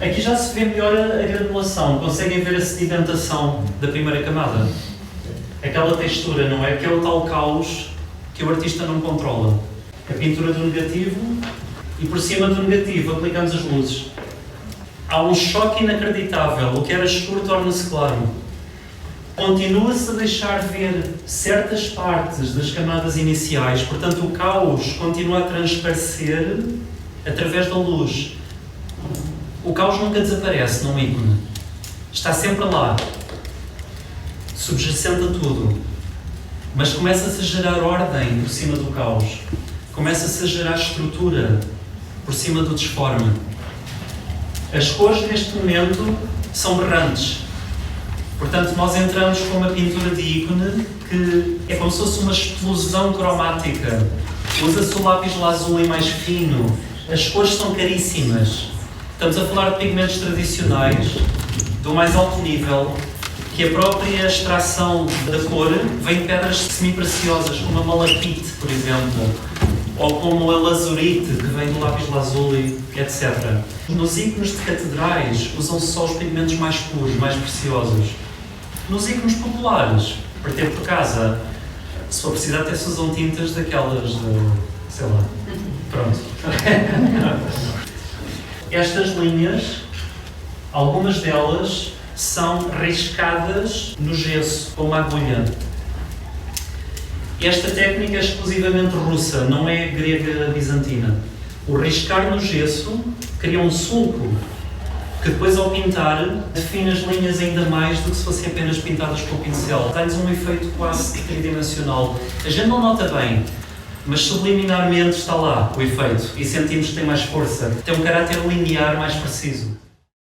Aqui já se vê melhor a granulação, conseguem ver a sedimentação da primeira camada. Aquela textura, não é? Que é o tal caos que o artista não controla. A pintura do negativo e por cima do negativo aplicamos as luzes. Há um choque inacreditável, o que era escuro torna-se claro. Continua-se a deixar ver certas partes das camadas iniciais, portanto o caos continua a transparecer através da luz. O caos nunca desaparece num ícone. Está sempre lá, subjacente a tudo. Mas começa-se a gerar ordem por cima do caos. Começa-se a gerar estrutura por cima do disforme. As cores neste momento são berrantes. Portanto, nós entramos com uma pintura de ícone que é como se fosse uma explosão cromática. Usa-se o lápis lazuli mais fino. As cores são caríssimas. Estamos a falar de pigmentos tradicionais, do mais alto nível, que a própria extração da cor vem de pedras semi-preciosas, como a malachite, por exemplo, ou como a lazurite, que vem do lápis lazuli, etc. Nos ícones de catedrais, usam-se só os pigmentos mais puros, mais preciosos. Nos ícones populares, para ter por casa, se for preciso, até se usam tintas daquelas de... sei lá. Pronto. Estas linhas, algumas delas são riscadas no gesso, com uma agulha. Esta técnica é exclusivamente russa, não é grega bizantina. O riscar no gesso cria um sulco, que depois ao pintar define as linhas ainda mais do que se fossem apenas pintadas com o pincel. Dá-lhes um efeito quase tridimensional. A gente não nota bem, mas subliminarmente está lá o efeito e sentimos que tem mais força, tem um caráter linear mais preciso.